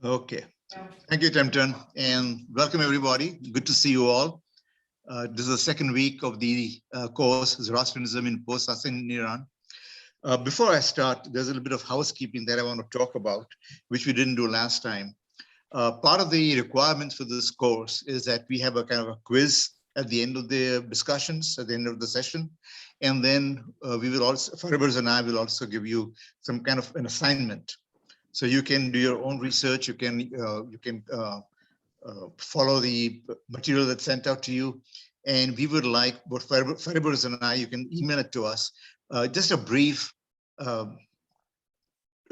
Okay. Thank you, Tempton, and welcome everybody. Good to see you all. This is the second week of the course, Zoroastrianism in post-Sassanian Iran. Before I start, there's a little bit of housekeeping that I want to talk about, which we didn't do last time. Part of the requirements for this course is that we have a kind of a quiz at the end of the discussions, at the end of the session. And then we will also, Firoze and I will also give you some kind of an assignment. So you can do your own research. You can follow the material that's sent out to you. And we would like, both Firoze and I, you can email it to us, just a brief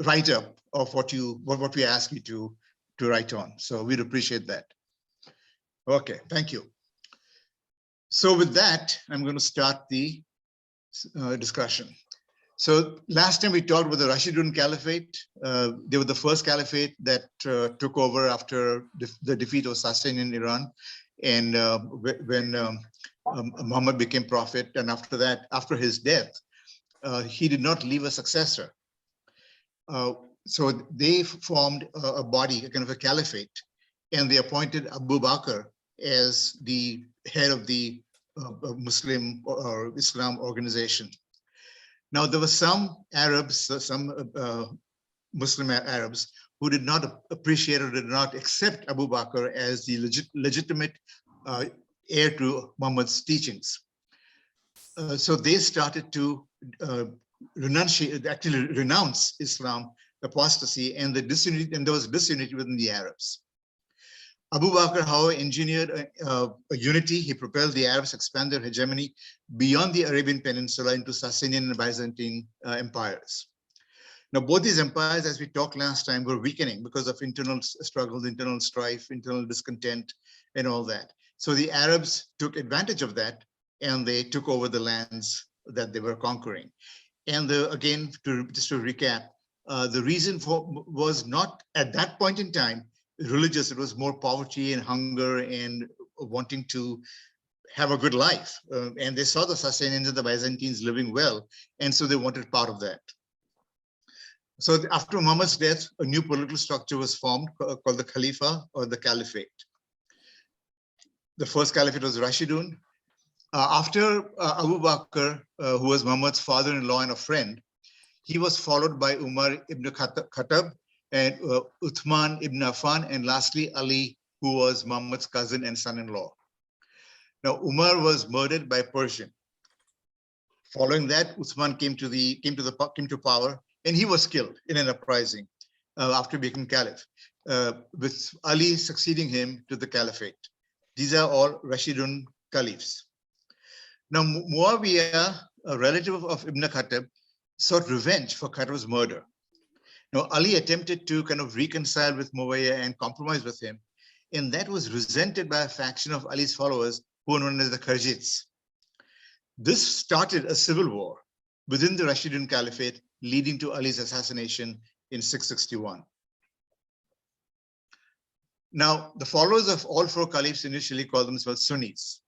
write-up of what we ask you to write on. So we'd appreciate that. Okay, thank you. So with that, I'm going to start the discussion. So last time we talked about the Rashidun Caliphate. They were the first caliphate that took over after the defeat of Sassanian Iran, and when Muhammad became prophet. And after that, after his death, he did not leave a successor. So they formed a body, a kind of a caliphate, and they appointed Abu Bakr as the head of the Muslim or Islam organization. Now, there were some Arabs, some Muslim Arabs, who did not appreciate or did not accept Abu Bakr as the legitimate heir to Muhammad's teachings. So they started to renounce Islam, apostasy, and there was disunity within the Arabs. Abu Bakr, however, engineered a unity. He propelled the Arabs to expand their hegemony beyond the Arabian Peninsula into Sassanian and Byzantine empires. Now, both these empires, as we talked last time, were weakening because of internal struggles, internal strife, internal discontent, and all that. So the Arabs took advantage of that, and they took over the lands that they were conquering. And again, just to recap, the reason was not at that point in time religious. It was more poverty and hunger and wanting to have a good life. And they saw the Sassanians and the Byzantines living well, and so they wanted part of that. So after Muhammad's death, a new political structure was formed called the Khalifa or the Caliphate. The first Caliphate was Rashidun. After Abu Bakr, who was Muhammad's father-in-law and a friend, he was followed by Umar ibn Khattab and Uthman ibn Affan, and lastly Ali, who was Muhammad's cousin and son-in-law. Now Umar was murdered by Persian. Following that, Uthman came to power, and he was killed in an uprising after becoming caliph, with Ali succeeding him to the caliphate. These are all Rashidun caliphs. Now Muawiyah, a relative of Ibn Khattab, sought revenge for Khattab's murder. Now, Ali attempted to kind of reconcile with Muawiyah and compromise with him, and that was resented by a faction of Ali's followers who were known as the Kharjids. This started a civil war within the Rashidun Caliphate, leading to Ali's assassination in 661. Now, the followers of all four caliphs initially called themselves Sunnis.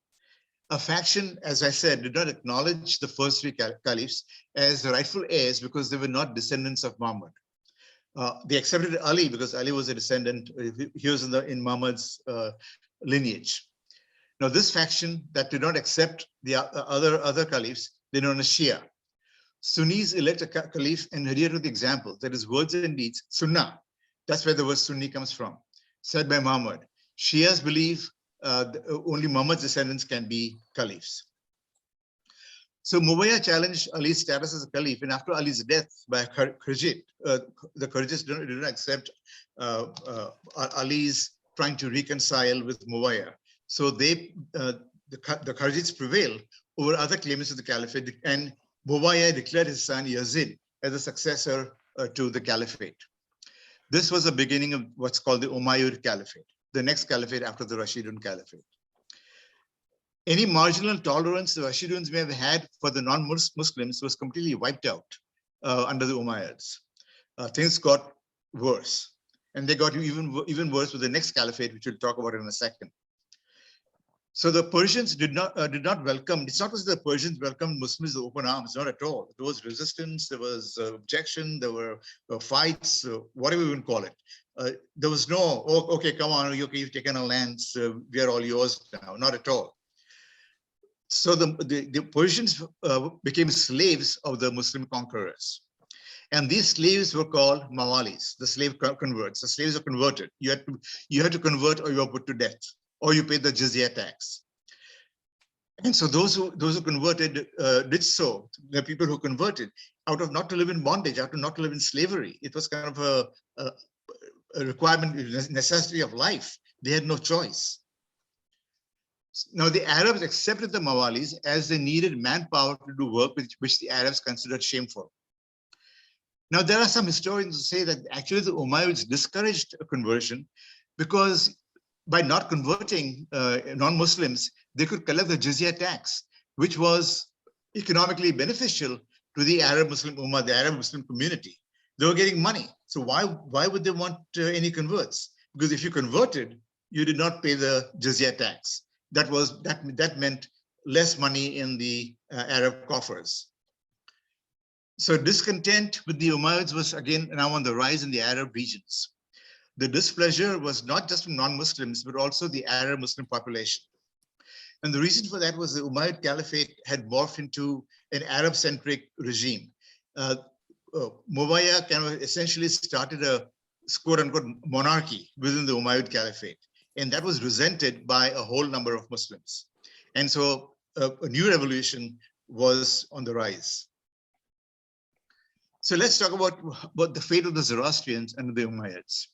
A faction, as I said, did not acknowledge the first three caliphs as the rightful heirs because they were not descendants of Muhammad. They accepted Ali because Ali was a descendant. He was in Muhammad's lineage. Now, this faction that did not accept the other caliphs, they're known as Shia. Sunnis elect a caliph and adhere to the example, that is, words and deeds, Sunnah. That's where the word Sunni comes from, said by Muhammad. Shias believe only Muhammad's descendants can be caliphs. So Muawiyah challenged Ali's status as a caliph, and after Ali's death by Kharjid, the Kharjids did not accept Ali's trying to reconcile with Muawiyah. So the Kharjids prevailed over other claimants of the caliphate, and Muawiyah declared his son Yazid as a successor to the caliphate. This was the beginning of what's called the Umayyad Caliphate, the next caliphate after the Rashidun Caliphate. Any marginal tolerance the Rashiduns may have had for the non-Muslims was completely wiped out under the Umayyads. Things got worse, and they got even worse with the next caliphate, which we'll talk about in a second. So the Persians did not welcome. It's not as the Persians welcomed Muslims with open arms, not at all. There was resistance, there was objection, there were fights, whatever you can call it. There was no, oh, okay, come on, okay, you've taken our lands, we are all yours now, not at all. So the Persians became slaves of the Muslim conquerors. And these slaves were called mawalis, the slave converts. The slaves are converted. You had to convert or you were put to death, or you paid the jizya tax. And so those who converted did so. The people who converted out of not to live in bondage, out of not to live in slavery. It was kind of a requirement, necessity of life. They had no choice. Now the Arabs accepted the mawalis as they needed manpower to do work which the Arabs considered shameful. Now, there are some historians who say that actually the Umayyads discouraged conversion because by not converting non-Muslims, they could collect the jizya tax, which was economically beneficial to the Arab Muslim Ummah, the Arab Muslim community. They were getting money. So why would they want any converts? Because if you converted, you did not pay the jizya tax. That meant less money in the Arab coffers. So discontent with the Umayyads was again now on the rise in the Arab regions. The displeasure was not just from non-Muslims, but also the Arab Muslim population. And the reason for that was the Umayyad Caliphate had morphed into an Arab-centric regime. Muawiyah kind of essentially started a quote-unquote monarchy within the Umayyad Caliphate. And that was resented by a whole number of Muslims. And so a new revolution was on the rise. So let's talk about the fate of the Zoroastrians and the Umayyads.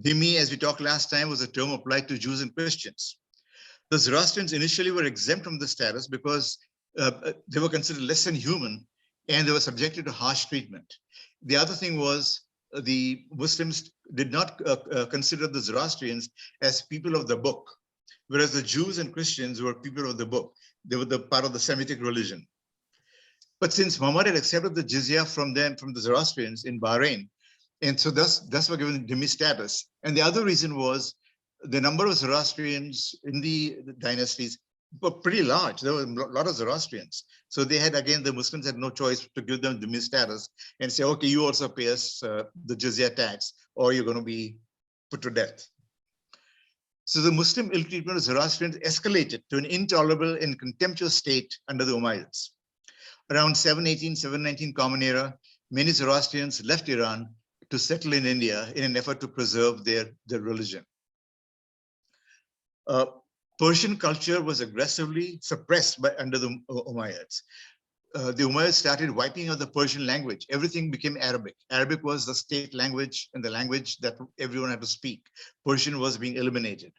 Dhimmi, as we talked last time, was a term applied to Jews and Christians. The Zoroastrians initially were exempt from the status because they were considered less than human and they were subjected to harsh treatment. The other thing was the Muslims did not consider the Zoroastrians as people of the book, whereas the Jews and Christians were people of the book. They were the part of the Semitic religion. But since Muhammad had accepted the jizya from the Zoroastrians in Bahrain, and so thus were given dhimmi status. And the other reason was the number of Zoroastrians in the dynasties were pretty large. There were a lot of Zoroastrians. So they had, again, the Muslims had no choice to give them dhimmi status and say, okay, you also pay us the jizya tax, or you're going to be put to death. So the Muslim ill treatment of Zoroastrians escalated to an intolerable and contemptuous state under the Umayyads. Around 718, 719 Common Era, many Zoroastrians left Iran to settle in India in an effort to preserve their religion. Persian culture was aggressively suppressed under the Umayyads. The Umayyads started wiping out the Persian language. Everything became Arabic. Arabic was the state language and the language that everyone had to speak. Persian was being eliminated.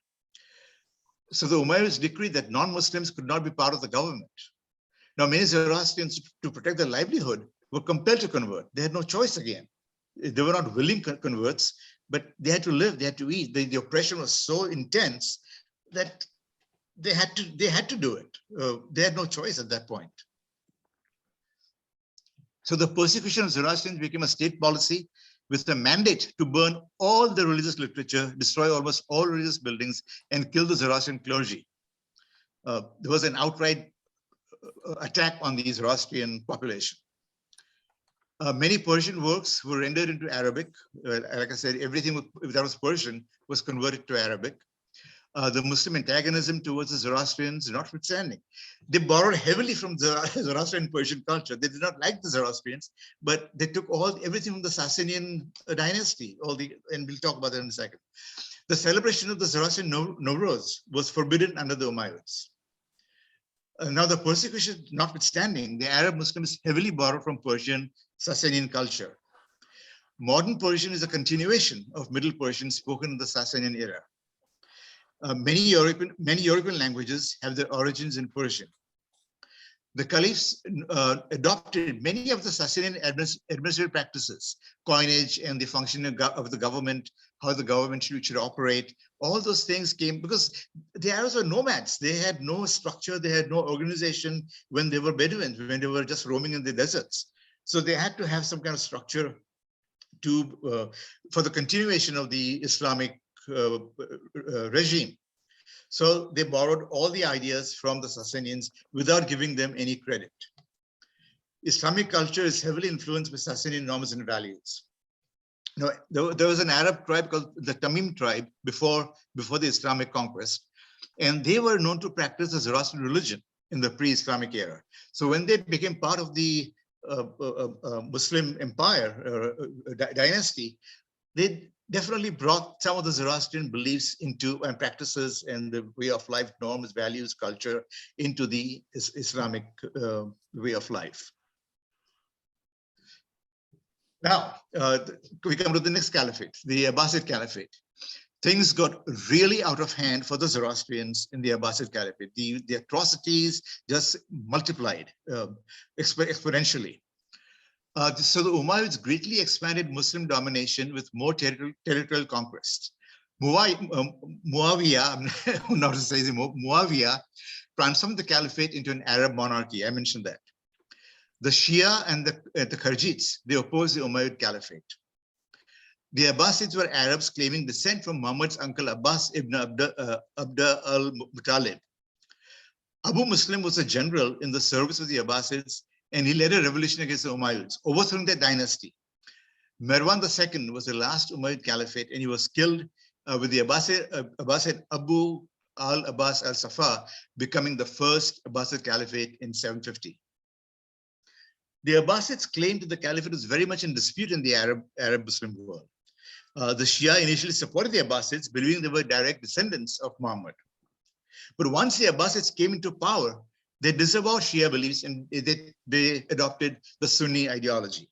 So the Umayyads decreed that non-Muslims could not be part of the government. Now, many Zoroastrians, to protect their livelihood, were compelled to convert. They had no choice again. They were not willing converts, but they had to live, they had to eat. The oppression was so intense that they had to do it. They had no choice at that point. So the persecution of Zoroastrians became a state policy with a mandate to burn all the religious literature, destroy almost all religious buildings, and kill the Zoroastrian clergy. There was an outright attack on the Zoroastrian population. Many Persian works were rendered into Arabic. Like I said, everything that was Persian was converted to Arabic. The Muslim antagonism towards the Zoroastrians notwithstanding, they borrowed heavily from the Zoroastrian Persian culture. They did not like the Zoroastrians, but they took everything from the Sassanian dynasty. And we'll talk about that in a second. The celebration of the Zoroastrian Nowruz was forbidden under the Umayyads. Now, the persecution notwithstanding, the Arab Muslims heavily borrowed from Persian Sassanian culture. Modern Persian is a continuation of Middle Persian spoken in the Sassanian era. Many European languages have their origins in Persian. The caliphs adopted many of the Sassanian administrative practices, coinage and the functioning of the government, how the government should operate. All those things came because the Arabs were nomads. They had no structure. They had no organization when they were Bedouins, when they were just roaming in the deserts. So they had to have some kind of structure for the continuation of the Islamic regime. So they borrowed all the ideas from the Sassanians without giving them any credit. Islamic culture is heavily influenced by Sassanian norms and values. You know, there was an Arab tribe called the Tamim tribe before the Islamic conquest, and they were known to practice the Zoroastrian religion in the pre-Islamic era. So when they became part of the Muslim empire dynasty, they definitely brought some of the Zoroastrian beliefs into and practices and the way of life, norms, values, culture into the Islamic way of life. Now, we come to the next caliphate, the Abbasid Caliphate. Things got really out of hand for the Zoroastrians in the Abbasid Caliphate. The atrocities just multiplied exponentially. So the Umayyads greatly expanded Muslim domination with more territorial conquest. Muawiyah, I'm not to say Muawiyah, transformed the Caliphate into an Arab monarchy. I mentioned that. The Shia and the Kharjites, they opposed the Umayyad Caliphate. The Abbasids were Arabs claiming descent from Muhammad's uncle Abbas ibn Abda al-Muttalib. Abu Muslim was a general in the service of the Abbasids, and he led a revolution against the Umayyads, overthrowing their dynasty. Marwan II was the last Umayyad Caliphate, and he was killed with the Abbasid Abu al-Abbas al-Safa becoming the first Abbasid Caliphate in 750. The Abbasids claimed that the Caliphate was very much in dispute in the Arab Muslim world. The Shia initially supported the Abbasids, believing they were direct descendants of Muhammad. But once the Abbasids came into power, they disavowed Shia beliefs and they adopted the Sunni ideology.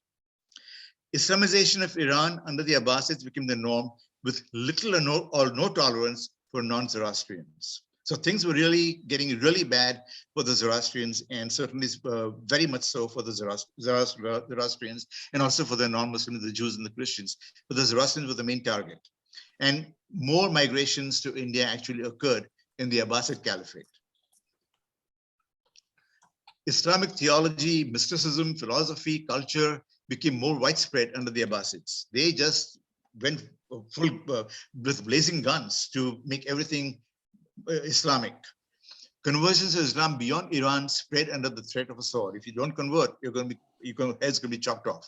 Islamization of Iran under the Abbasids became the norm, with little or no tolerance for non-Zoroastrians. So things were really getting really bad for the Zoroastrians, and certainly very much so for the Zoroastrians, and also for the non-Muslims, the Jews and the Christians. But the Zoroastrians were the main target. And more migrations to India actually occurred in the Abbasid Caliphate. Islamic theology, mysticism, philosophy, culture became more widespread under the Abbasids. They just went full with blazing guns to make everything Islamic. Conversions to Islam beyond Iran spread under the threat of a sword. If you don't convert, head's going to be chopped off.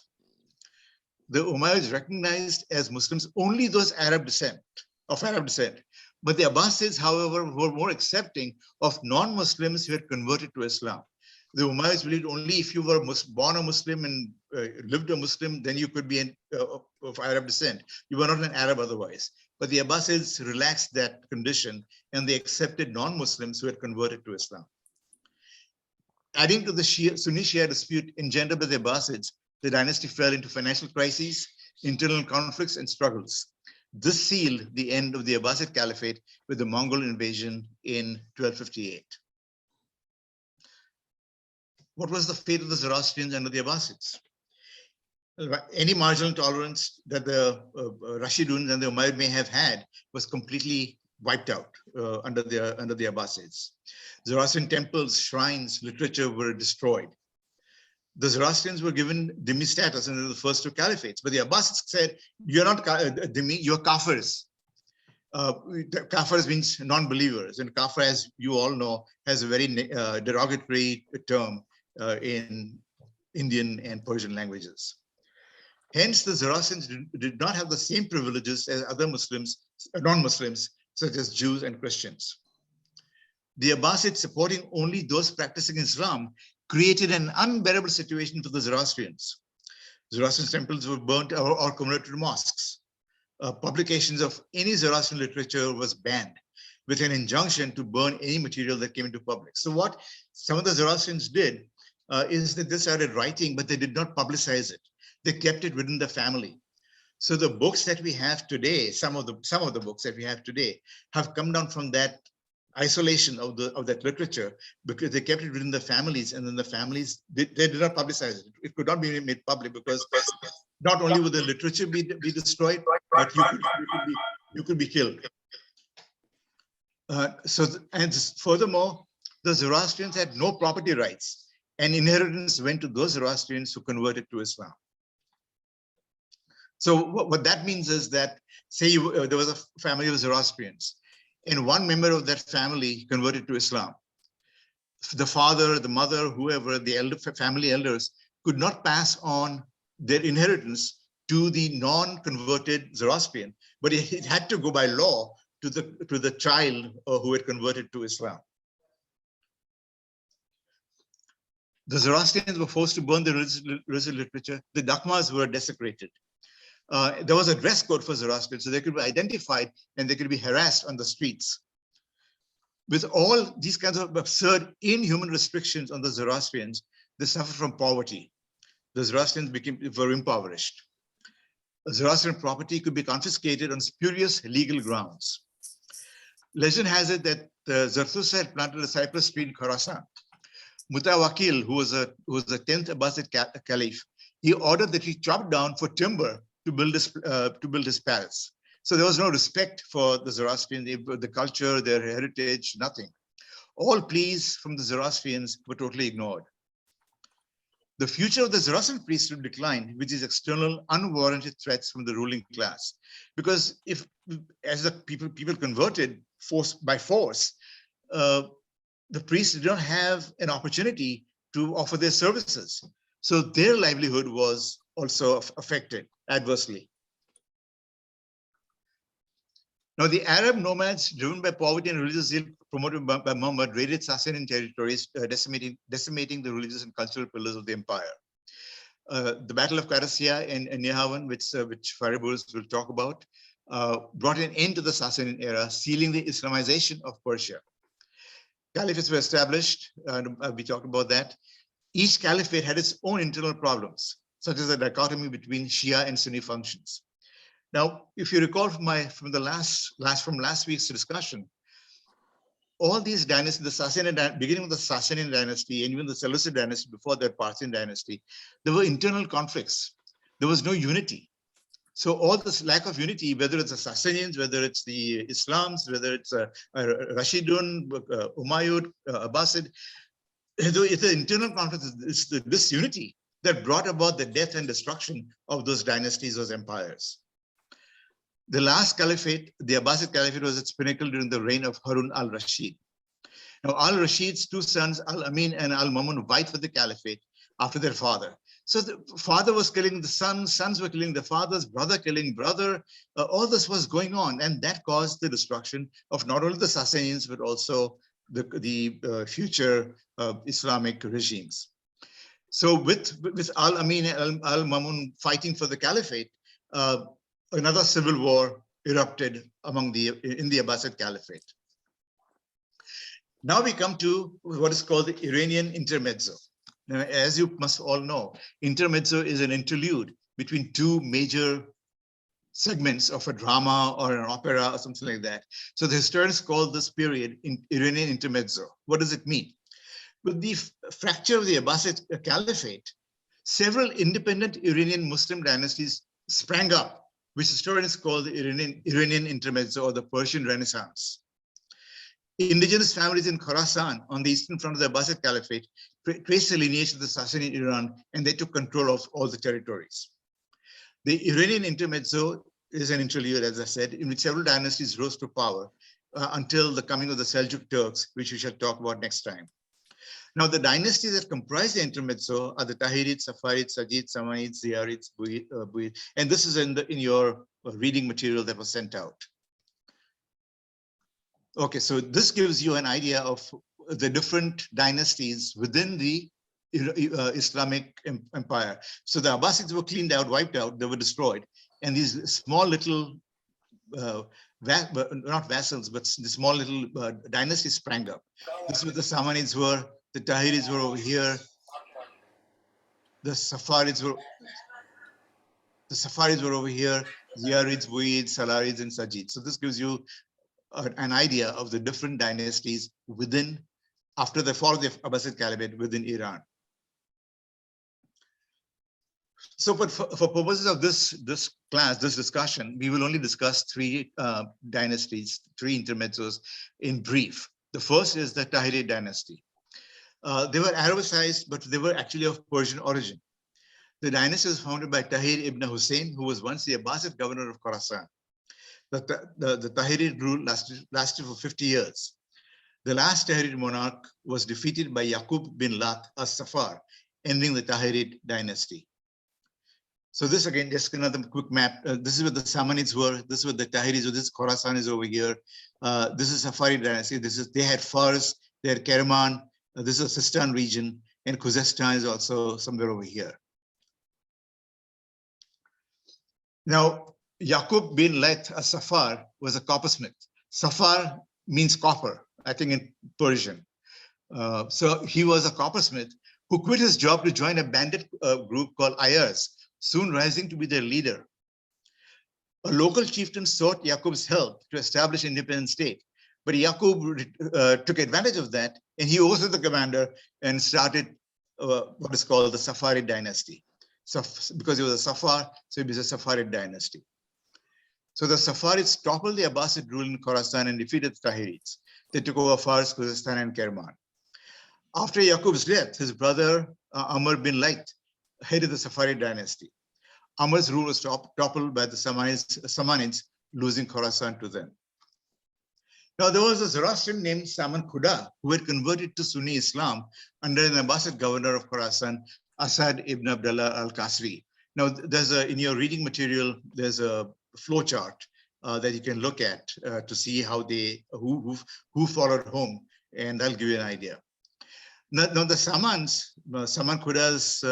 The Umayyads recognized as Muslims only those of Arab descent. But the Abbasids, however, were more accepting of non-Muslims who had converted to Islam. The Umayyads believed only if you were born a Muslim and lived a Muslim, then you could be of Arab descent. You were not an Arab otherwise. But the Abbasids relaxed that condition, and they accepted non-Muslims who had converted to Islam. Adding to the Sunni Shia dispute engendered by the Abbasids, the dynasty fell into financial crises, internal conflicts, and struggles. This sealed the end of the Abbasid Caliphate with the Mongol invasion in 1258. What was the fate of the Zoroastrians under the Abbasids? Any marginal tolerance that the Rashiduns and the Umayyad may have had was completely wiped out under the Abbasids. Zoroastrian temples, shrines, literature were destroyed. The Zoroastrians were given dhimmi status under the first two caliphates, but the Abbasids said, "You're not dhimmi, you're kafirs." Kafirs means non-believers, and kafir, as you all know, has a very derogatory term in Indian and Persian languages. Hence, the Zoroastrians did not have the same privileges as other Muslims, non-Muslims, such as Jews and Christians. The Abbasids, supporting only those practicing Islam, created an unbearable situation for the Zoroastrians. Zoroastrian temples were burnt or converted to mosques. Publications of any Zoroastrian literature was banned, with an injunction to burn any material that came into public. So what some of the Zoroastrians did is that they started writing, but they did not publicize it. They kept it within the family. So the books that we have today, some of the books that we have today, have come down from that isolation of that literature, because they kept it within the families, and then the families they did not publicize it. It could not be made public, because not only would the literature be destroyed, but you could be killed. And furthermore, the Zoroastrians had no property rights, and inheritance went to those Zoroastrians who converted to Islam. So what that means is that, say there was a family of Zoroastrians, and one member of that family converted to Islam. The father, the mother, whoever, the family elders could not pass on their inheritance to the non-converted Zoroastrian, but it had to go by law to the child who had converted to Islam. The Zoroastrians were forced to burn the religious literature. The dakmas were desecrated. There was a dress code for Zoroastrians, so they could be identified and they could be harassed on the streets. With all these kinds of absurd, inhuman restrictions on the Zoroastrians, they suffered from poverty. The Zoroastrians were impoverished. Zoroastrian property could be confiscated on spurious legal grounds. Legend has it that Zarathustra had planted a cypress tree in Khorasan. Mutawakil, who was the 10th Abbasid Caliph, he ordered that he chopped down for timber to build his palace. So there was no respect for the Zoroastrian, the culture, their heritage, nothing. All pleas from the Zoroastrians were totally ignored. The future of the Zoroastrian priesthood declined with these external, unwarranted threats from the ruling class. Because as the people converted by force, the priests did not have an opportunity to offer their services. So their livelihood was also affected adversely. Now, the Arab nomads, driven by poverty and religious zeal promoted by Muhammad, raided Sassanian territories, decimating the religious and cultural pillars of the empire. The Battle of Qadisiyah and Nehawan, which Firoze will talk about, brought an end to the Sassanian era, sealing the Islamization of Persia. Caliphates were established, and we talked about that. Each caliphate had its own internal problems, such as the dichotomy between Shia and Sunni functions. Now, if you recall from last week's discussion, all these dynasties, beginning with the Sassanian dynasty and even the Seleucid dynasty before that Parthian dynasty, there were internal conflicts. There was no unity. So all this lack of unity, whether it's the Sassanians, whether it's the Islams, whether it's Rashidun, Umayyad, Abbasid, it's the internal conflict, it's the disunity that brought about the death and destruction of those dynasties, those empires. The last caliphate, the Abbasid Caliphate, was its pinnacle during the reign of Harun al-Rashid. Now, al-Rashid's two sons, al-Amin and al-Mamun, vied for the caliphate after their father. So the father was killing the sons, sons were killing the fathers, brother killing brother. All this was going on, and that caused the destruction of not only the Sassanians, but also the future Islamic regimes. So with al-Amin and al-Mamun fighting for the caliphate, another civil war erupted in the Abbasid Caliphate. Now we come to what is called the Iranian intermezzo. Now, as you must all know, intermezzo is an interlude between two major segments of a drama or an opera or something like that. So the historians call this period Iranian intermezzo. What does it mean? With the fracture of the Abbasid Caliphate, several independent Iranian Muslim dynasties sprang up, which historians call the Iranian intermezzo or the Persian Renaissance. Indigenous families in Khorasan on the eastern front of the Abbasid Caliphate traced the lineage of the Sassanian Iran, and they took control of all the territories. The Iranian intermezzo is an interlude, as I said, in which several dynasties rose to power until the coming of the Seljuk Turks, which we shall talk about next time. Now, the dynasties that comprise the intermezzo are the Tahirids, Safarids, Sajids, Samanids, Ziyarids, Buids, and this is in your reading material that was sent out. Okay, so this gives you an idea of the different dynasties within the Islamic empire. So the Abbasids were cleaned out, wiped out, they were destroyed. And these small little, not vassals, but the small little dynasties sprang up. This is what the Samanids were, the Tahirids were over here, the Safarids were over here, Ziyarids, Buids, Salarids, and Sajids. So this gives you an idea of the different dynasties after the fall of the Abbasid Caliphate within Iran. So for purposes of this discussion, we will only discuss three dynasties, three intermezzos in brief. The first is the Tahirid dynasty. They were Arabicized, but they were actually of Persian origin. The dynasty was founded by Tahir ibn Hussein, who was once the Abbasid governor of Khorasan. The Tahirid rule lasted for 50 years. The last Tahirid monarch was defeated by Yaqub bin Lat as-Safar, ending the Tahirid dynasty. So this again, just another quick map. This is where the Samanids were. This is where the Tahiris were. This Khorasan is over here. This is Safarid dynasty. They had Fars, they had Kerman. This is Sistan region, and Khuzestan is also somewhere over here. Now, Yaqub bin Lat as-Safar was a coppersmith. Safar means copper, I think in Persian. So he was a coppersmith who quit his job to join a bandit group called Ayers, soon rising to be their leader. A local chieftain sought Yaqub's help to establish an independent state, but Yaqub took advantage of that, and he overthrew the commander and started what is called the Safarid dynasty. So, because he was a Safar, so it was a Safarid dynasty. So the Safarids toppled the Abbasid rule in Khorasan and defeated the Tahirids. They took over Fars, Khuzestan, and Kerman. After Yaqub's death, his brother Omar bin Lat headed the Safarid dynasty. Omar's rule was toppled by the Samanids, losing Khorasan to them. Now, there was a Zoroastrian named Saman Khuda who had converted to Sunni Islam under an Abbasid governor of Khorasan, Asad ibn Abdullah al-Qasri. Now, in your reading material, there's a flow chart that you can look at to see how who followed whom, and that'll give you an idea. Now the Saman Khuda's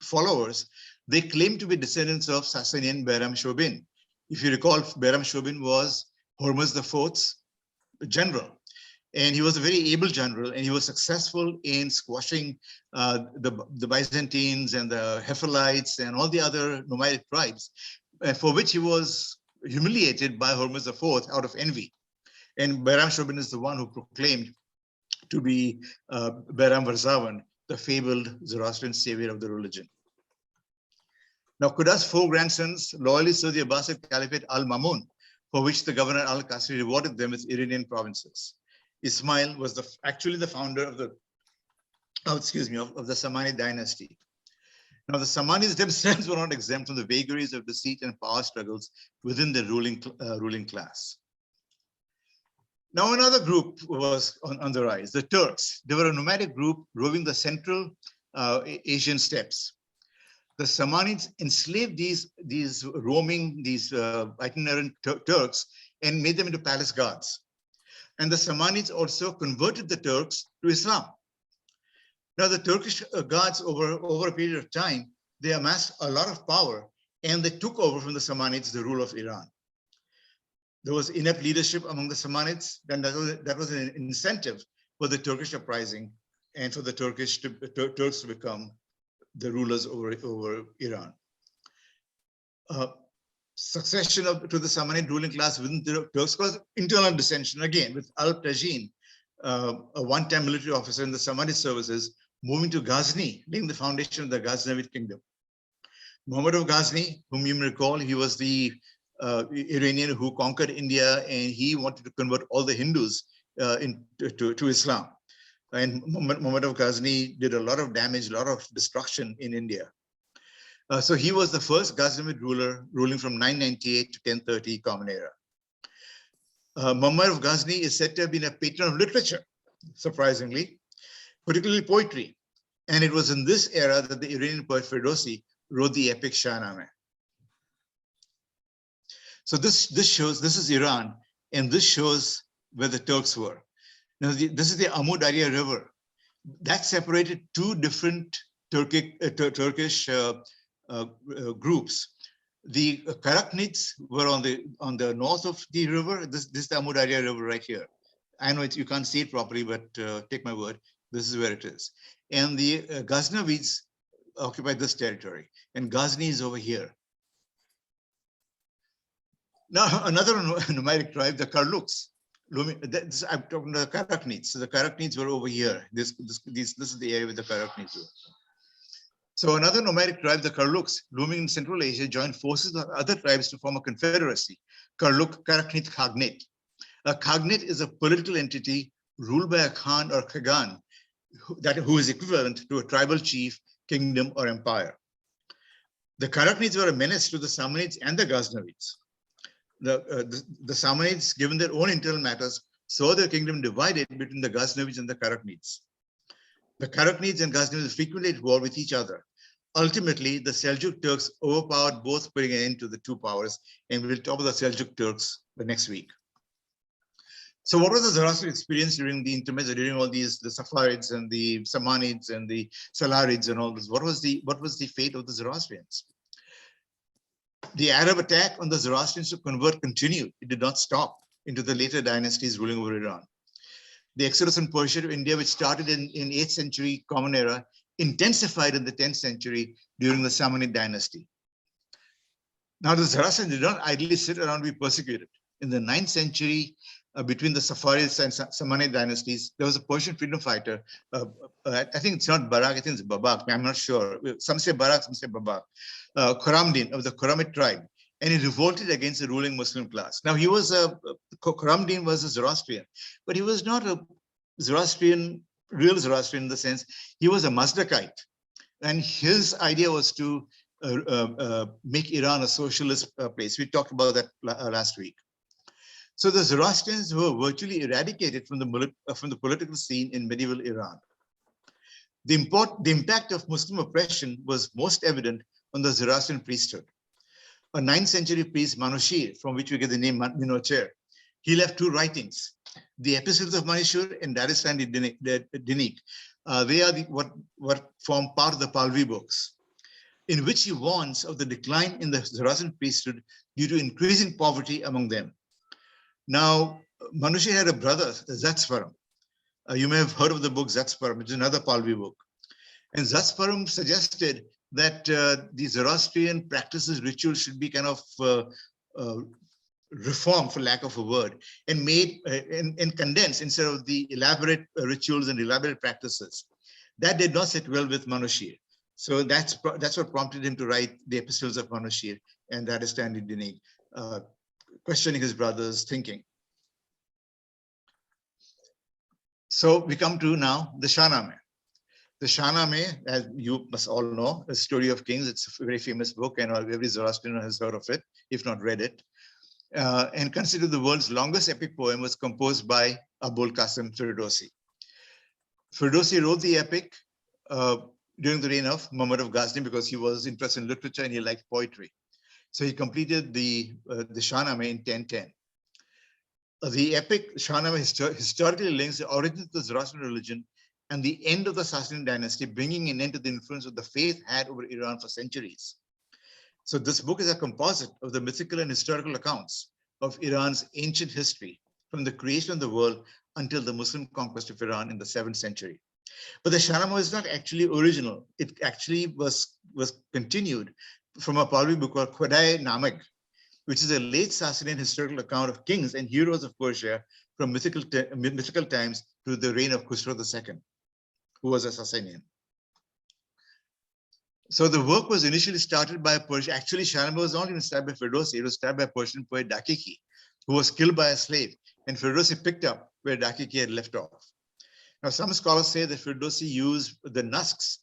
followers, they claim to be descendants of Sassanian Bayram Shobin. If you recall, Bayram Shobin was Hormuz IV's general, and he was a very able general, and he was successful in squashing the Byzantines and the Hephalites and all the other nomadic tribes, for which he was humiliated by Hormuz IV out of envy. And Bayram Shobin is the one who proclaimed to be Bayram Varzavan, the fabled Zoroastrian savior of the religion. Now, Khuda's four grandsons loyally served the Abbasid Caliphate al-Mamun, for which the governor al-Qasri rewarded them with Iranian provinces. Ismail was actually the founder of the Samanid dynasty. Now, the Samanids themselves were not exempt from the vagaries of deceit and power struggles within the ruling class. Now, another group was on the rise, the Turks. They were a nomadic group roving the central Asian steppes. The Samanids enslaved these itinerant Turks and made them into palace guards. And the Samanids also converted the Turks to Islam. Now, the Turkish guards, over a period of time, they amassed a lot of power, and they took over from the Samanids the rule of Iran. There was inept leadership among the Samanids, and that was an incentive for the Turkish uprising and for the Turks to become the rulers over Iran. Succession to the Samanid ruling class within the Turks caused internal dissension again, with Alp-Tajin, a one-time military officer in the Samanid services, moving to Ghazni, laying the foundation of the Ghaznavid kingdom. Muhammad of Ghazni, whom you may recall, he was the Iranian who conquered India, and he wanted to convert all the Hindus to Islam. And Muhammad of Ghazni did a lot of damage, a lot of destruction in India. So he was the first Ghaznavid ruler, ruling from 998 to 1030 Common Era. Muhammad of Ghazni is said to have been a patron of literature, surprisingly, particularly poetry. And it was in this era that the Iranian poet Firoze wrote the epic Shahnameh. So this is Iran, and this shows where the Turks were. Now, this is the Amu Darya River. That separated two different Turkish groups. The Karaknids were on the north of the river. This is the Amu Darya River right here. I know you can't see it properly, but take my word, this is where it is. And the Ghaznavids occupied this territory, and Ghazni is over here. Now, another nomadic tribe, the Karluks. I'm talking to the Karaknids. So the Karaknids were over here. This is the area where the Karaknids were. So another nomadic tribe, the Karluks, looming in Central Asia, joined forces with other tribes to form a confederacy, Karaknid Khagnate. A Khagnate is a political entity ruled by a Khan or Khagan, who is equivalent to a tribal chief, kingdom, or empire. The Karaknids were a menace to the Samanids and the Ghaznavids. the Samanids, given their own internal matters, saw their kingdom divided between the Ghaznavids and the Karaknids. The Karaknids and Ghaznavids frequently at war with each other. Ultimately, the Seljuk Turks overpowered both, putting an end to the two powers, and we'll talk about the Seljuk Turks the next week. So what was the Zoroastrian experience during the intermezzo, during all these, the Saffarids and the Samanids and the Salarids and all this? What was the fate of the Zoroastrians? The Arab attack on the Zoroastrians to convert continued. It did not stop into the later dynasties ruling over Iran. The exodus in Persia to India, which started in 8th century Common Era, intensified in the 10th century during the Samanid dynasty. Now, the Zoroastrians did not idly sit around to be persecuted. In the 9th century, between the Saffarids and Samanid dynasties, there was a Persian freedom fighter. I think it's not Barak, I think it's Babak. I'm not sure. Some say Barak, some say Babak. Khurramdin of the Khurramid tribe, and he revolted against the ruling Muslim class. Now, Khurramdin was a Zoroastrian, but he was not a Zoroastrian, real Zoroastrian in the sense he was a Mazdakite, and his idea was to make Iran a socialist place. We talked about that last week. So the Zoroastrians were virtually eradicated from the political scene in medieval Iran. The impact of Muslim oppression was most evident on the Zoroastrian priesthood. A 9th century priest, Manushir, from which we get the name Minocher, he left two writings, the Epistles of Manushir and Daristani Dinik. They are what form part of the Palvi books, in which he warns of the decline in the Zoroastrian priesthood due to increasing poverty among them. Now, Manushir had a brother, Zatsparam. You may have heard of the book Zatsparam, which is another Palvi book. And Zatsparam suggested that the Zoroastrian practices, rituals should be kind of reformed, for lack of a word, and made and condensed instead of the elaborate rituals and elaborate practices. That did not sit well with Manushir. So that's what prompted him to write the Epistles of Manushir and Daristani Dinik, questioning his brother's thinking. So we come to now the Shahnameh. The Shahnameh, as you must all know, The Story of Kings. It's a very famous book, and every Zoroastrian has heard of it, if not read it. And considered the world's longest epic poem, was composed by Abul Qasim Firoze. Firoze wrote the epic during the reign of Muhammad of Ghazni because he was interested in literature and he liked poetry. So he completed the Shahnameh in 1010. The epic Shahnameh historically links the origins of the Zoroastrian religion and the end of the Sassanian dynasty, bringing an end to the influence of the faith had over Iran for centuries. So this book is a composite of the mythical and historical accounts of Iran's ancient history from the creation of the world until the Muslim conquest of Iran in the 7th century. But the Shahnameh is not actually original. It actually was continued from a Palvi book called Khudai Namak, which is a late Sassanian historical account of kings and heroes of Persia from mythical times to the reign of Khusro II, who was a Sassanian. So the work was initially started by a Persian. Actually, Shahnameh was not even started by Firoze. It was started by a Persian poet Dakiki, who was killed by a slave, and Firoze picked up where Dakiki had left off. Now, some scholars say that Firoze used the nusks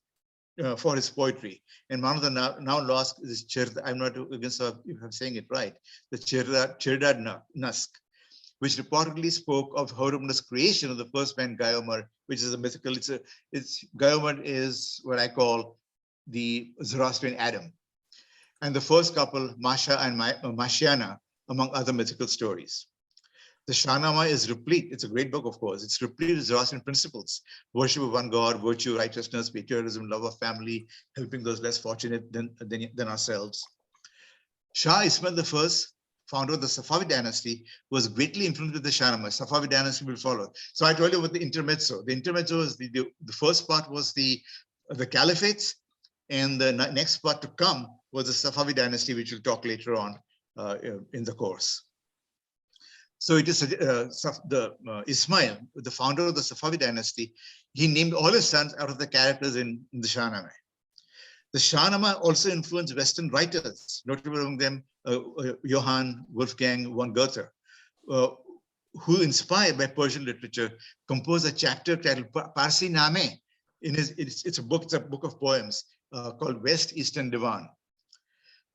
for his poetry, and one of the now lost is Chirda. I'm not against if I'm saying it right. The Chirda Nusk, which reportedly spoke of Hormuz's creation of the first man, Omar, which is a mythical. Omar is what I call the Zoroastrian Adam, and the first couple, Masha and Mashiana, among other mythical stories. The Shahnameh is replete. It's a great book, of course. It's replete with Zoroastrian principles: worship of one God, virtue, righteousness, patriotism, love of family, helping those less fortunate than ourselves. Shah Ismail I, founder of the Safavid dynasty, was greatly influenced with the Shahnameh. Safavid dynasty will follow. So I told you about the intermezzo. The intermezzo is the first part was the Caliphates, and the next part to come was the Safavid dynasty, which we'll talk later on in the course. So it is Ismail, the founder of the Safavid dynasty. He named all his sons out of the characters in the Shahnameh. The Shahnameh also influenced Western writers, notable among them Johann Wolfgang von Goethe, who, inspired by Persian literature, composed a chapter titled Parsi Name. It's a book of poems called West Eastern Divan.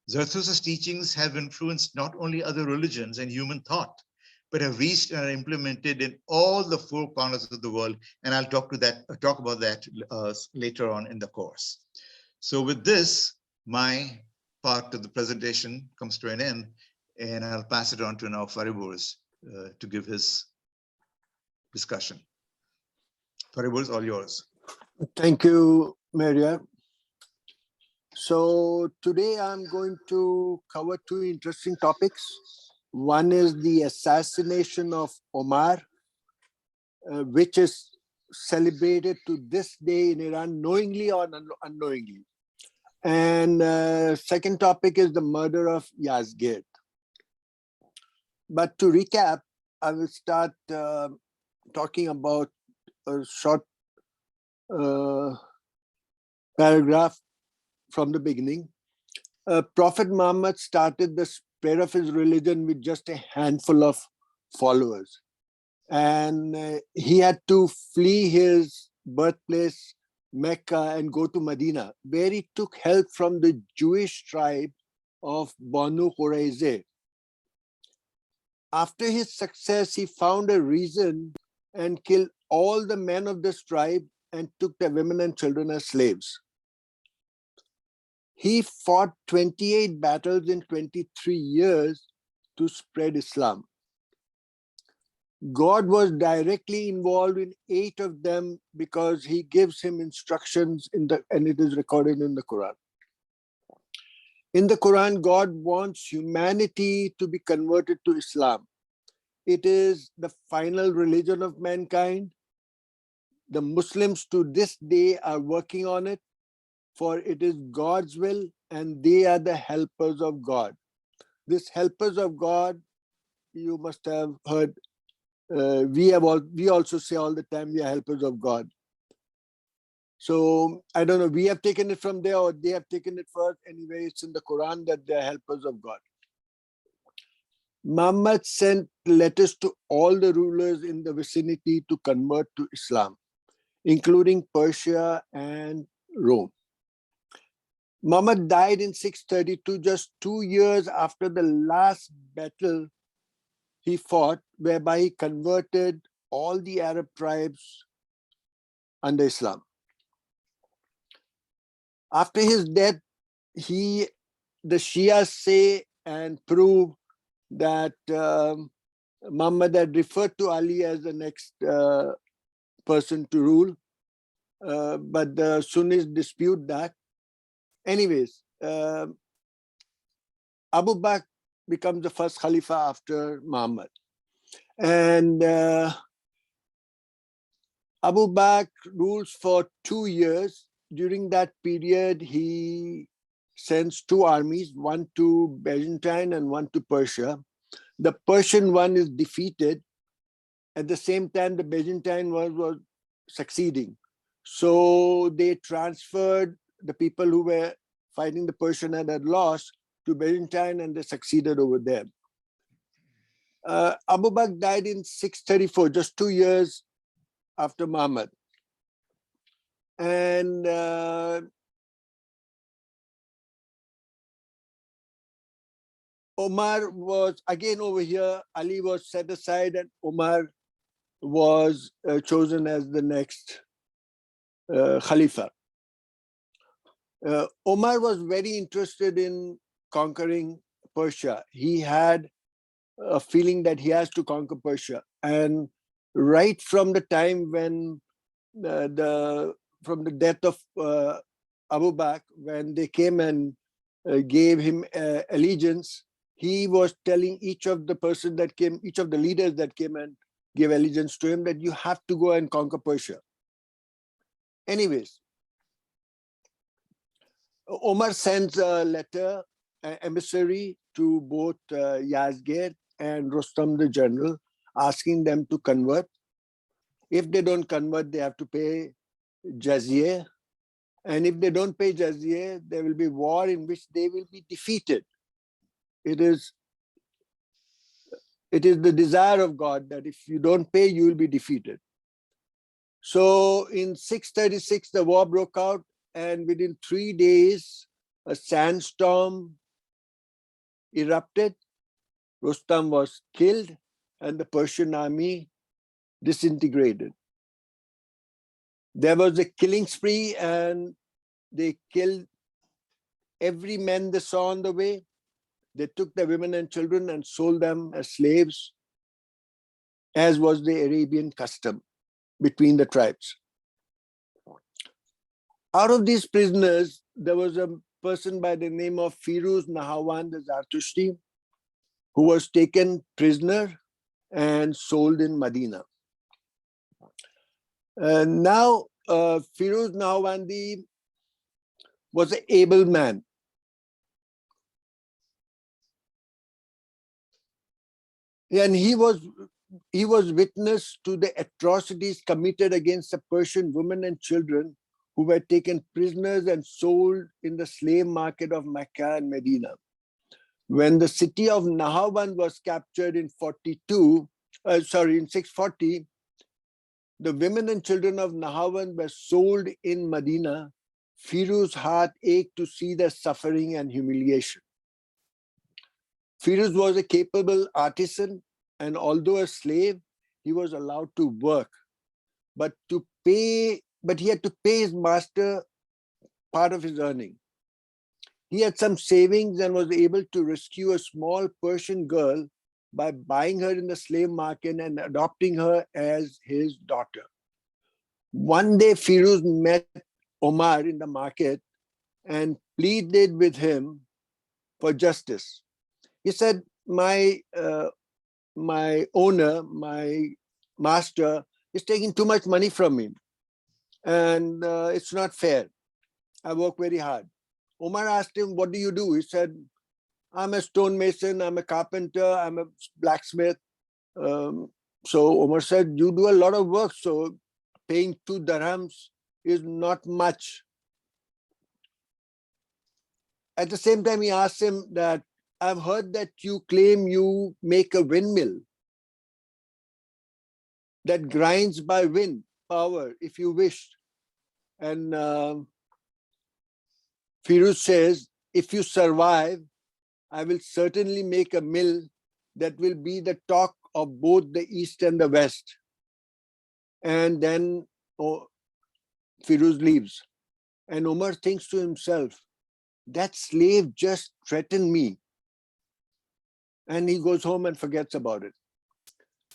Zarathustra's teachings have influenced not only other religions and human thought, but have reached and are implemented in all the four corners of the world. And I'll talk about that later on in the course. So with this, my part of the presentation comes to an end, and I'll pass it on to now Firoze to give his discussion. Firoze, all yours. Thank you, Maria. So today I'm going to cover two interesting topics. One is the assassination of Omar, which is celebrated to this day in Iran, knowingly or unknowingly. And second topic is the murder of Yazdegerd. But to recap, I will start talking about a short paragraph from the beginning. Prophet Muhammad started the spread of his religion with just a handful of followers. And he had to flee his birthplace, Mecca, and go to Medina, where he took help from the Jewish tribe of Banu Qurayza. After his success, he found a reason and killed all the men of this tribe and took their women and children as slaves. He fought 28 battles in 23 years to spread Islam. God was directly involved in 8 of them because he gives him instructions and it is recorded in the Quran. In the Quran, God wants humanity to be converted to Islam. It is the final religion of mankind. The Muslims to this day are working on it, for it is God's will and they are the helpers of God. This helpers of God, you must have heard, we also say all the time we are helpers of God. So I don't know, we have taken it from there or they have taken it first. Anyway, it's in the Quran that they are helpers of God. Muhammad sent letters to all the rulers in the vicinity to convert to Islam, including Persia and Rome. Muhammad died in 632, just 2 years after the last battle he fought, whereby he converted all the Arab tribes under Islam. After his death, the Shias say and prove that Muhammad had referred to Ali as the next person to rule, but the Sunnis dispute that. Anyways, Abu Bakr becomes the first Khalifa after Muhammad. And Abu Bakr rules for 2 years. During that period, he sends 2 armies, one to Byzantine and one to Persia. The Persian one is defeated. At the same time, the Byzantine was succeeding. So they transferred the people who were fighting the Persian and had lost to Byzantine, and they succeeded over there. Abu Bakr died in 634, just 2 years after Muhammad. And Omar was again over here. Ali was set aside and Omar was chosen as the next Khalifa. Omar was very interested in conquering Persia. He had a feeling that he has to conquer Persia. And right from the time when from the death of Abu Bakr, when they came and gave him allegiance, he was telling each of the leaders that came and gave allegiance to him that you have to go and conquer Persia. Anyways, Omar sends a letter, emissary to both Yazdegerd and Rustam the general, asking them to convert. If they don't convert, they have to pay jizya. And if they don't pay jizya, there will be war in which they will be defeated. It is the desire of God that if you don't pay, you will be defeated. So in 636, the war broke out, and within 3 days, a sandstorm erupted. Rustam was killed and the Persian army disintegrated. There was a killing spree and they killed every man they saw on the way. They took the women and children and sold them as slaves, as was the Arabian custom between the tribes. Out of these prisoners, there was a person by the name of Firoze Nahawan the Zartushti, who was taken prisoner and sold in Medina. Now, Firoze Nahawandi was an able man. And he was witness to the atrocities committed against the Persian women and children who were taken prisoners and sold in the slave market of Mecca and Medina. When the city of Nahawan was captured in 640, the women and children of Nahawan were sold in Medina. Firoz's heart ached to see their suffering and humiliation. Firoze was a capable artisan, and although a slave, he was allowed to work, but he had to pay his master part of his earning. He had some savings and was able to rescue a small Persian girl by buying her in the slave market and adopting her as his daughter. One day, Firoze met Omar in the market and pleaded with him for justice. He said, my owner, my master, is taking too much money from me, and it's not fair. I work very hard. Omar asked him, what do you do? He said, I'm a stonemason, I'm a carpenter, I'm a blacksmith. So Omar said, you do a lot of work, so paying 2 dirhams is not much. At the same time, he asked him that, I've heard that you claim you make a windmill that grinds by wind power if you wish. And Firoze says, if you survive, I will certainly make a mill that will be the talk of both the East and the West. And then Firoze leaves. And Omar thinks to himself, that slave just threatened me. And he goes home and forgets about it.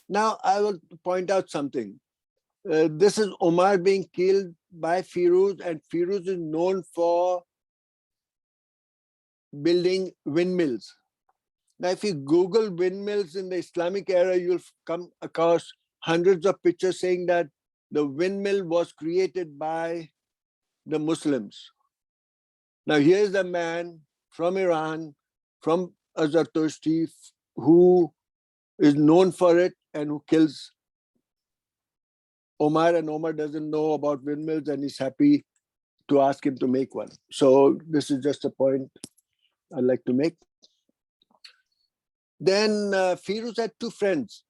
Now, I will point out something. This is Omar being killed by Firoze, and Firoze is known for building windmills. Now, if you Google windmills in the Islamic era, you'll come across hundreds of pictures saying that the windmill was created by the Muslims. Now, here's a man from Iran, from Zoroastrianism, who is known for it and who kills Omar, and Omar doesn't know about windmills and he's happy to ask him to make one. So this is just a point I'd like to make. Then Firoze had 2 friends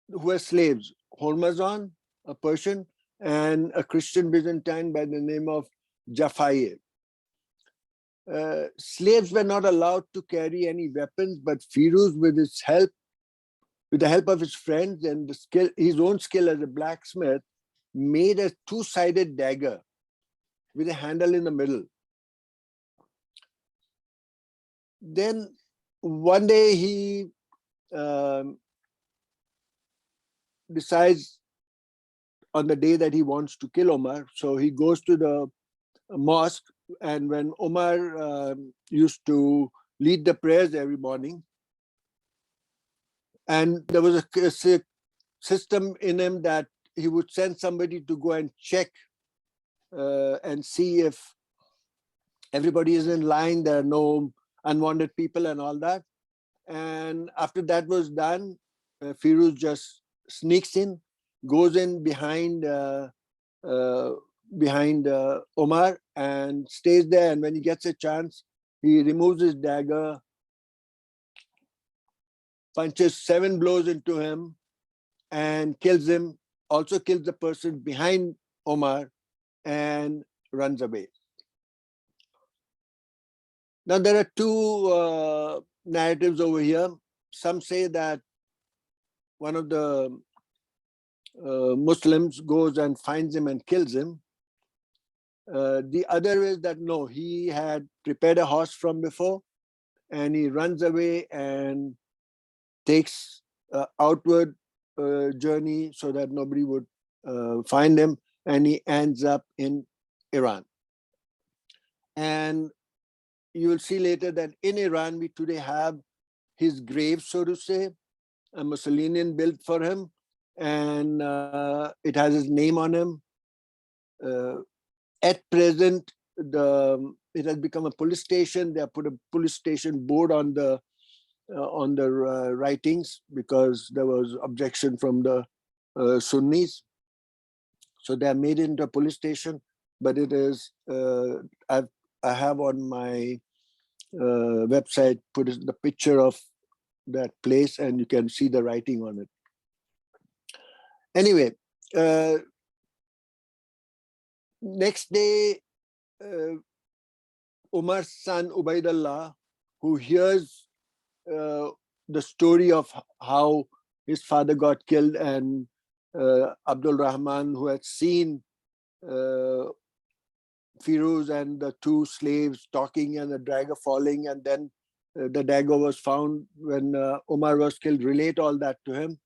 who were slaves, Hormazan, a Persian, and a Christian Byzantine by the name of Jaffaye. Slaves were not allowed to carry any weapons, but Firoze, with the help of his friends and his own skill as a blacksmith, made a 2-sided dagger with a handle in the middle. Then one day he decides on the day that he wants to kill Omar. So he goes to the mosque, and when Omar used to lead the prayers every morning, and there was a system in him that he would send somebody to go and check and see if everybody is in line, there are no unwanted people and all that. And after that was done, Firoze just sneaks in, goes in behind Omar and stays there. And when he gets a chance, he removes his dagger, punches 7 blows into him and kills him, also kills the person behind Omar and runs away. Now, there are two narratives over here. Some say that one of the Muslims goes and finds him and kills him. The other is that no, he had prepared a horse from before and he runs away and takes outward journey so that nobody would find him, and he ends up in Iran. And you will see later that in Iran, we today have his grave, so to say, a Mussolinian built for him, and it has his name on him. At present, it has become a police station. They have put a police station board on the writings because there was objection from the Sunnis. So they have made it into a police station, but it is, I have on my website put the picture of that place and you can see the writing on it. Anyway, next day, Omar's son Ubaidullah, who hears the story of how his father got killed, and Abdul Rahman, who had seen Firoze and the two slaves talking and the dagger falling, and then the dagger was found when Omar was killed, relate all that to him.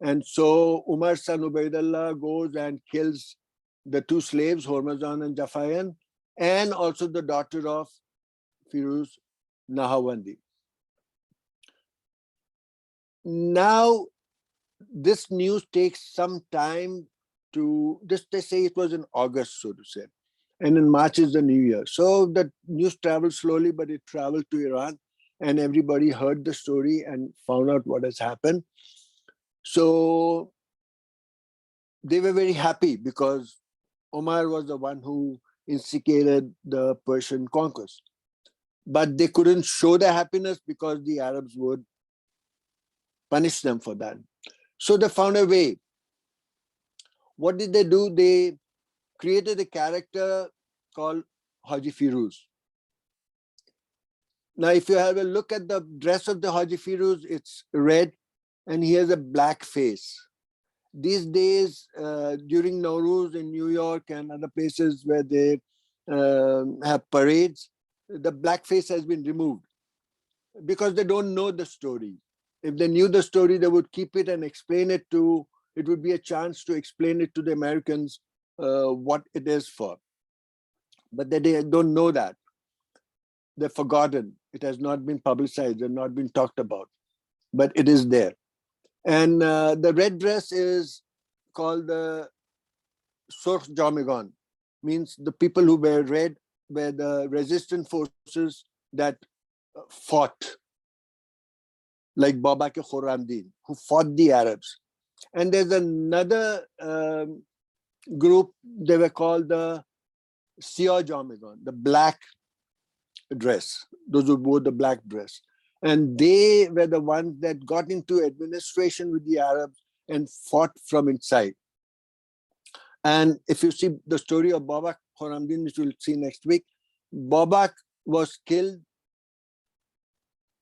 And so Umar's son Ubaidullah goes and kills the two slaves, Hormazan and Jafayan, and also the daughter of Firoze, Nahawandi. Now, this news takes some time to, they say it was in August, so to say, and in March is the new year. So the news traveled slowly, but it traveled to Iran, and everybody heard the story and found out what has happened. So they were very happy because Omar was the one who instigated the Persian conquest. But they couldn't show their happiness because the Arabs would punish them for that. So they found a way. What did they do? They created a character called Haji Firoze. Now, if you have a look at the dress of the Haji Firoze, it's red and he has a black face. These days, during Nowruz in New York and other places where they have parades, the blackface has been removed because they don't know the story. If they knew the story, they would keep it and explain it to, it would be a chance to explain it to the Americans what it is for. But they don't know that. They're forgotten. It has not been publicized and not been talked about, but it is there. And the red dress is called the Surkh Jaumegan, means the people who wear red were the resistant forces that fought, like Babak Khorramdin, who fought the Arabs. And there's another group, they were called the Siyah Jaumegan, the black dress, those who wore the black dress. And they were the ones that got into administration with the Arabs and fought from inside. And if you see the story of Babak Khorramdin, which we'll see next week, Babak was killed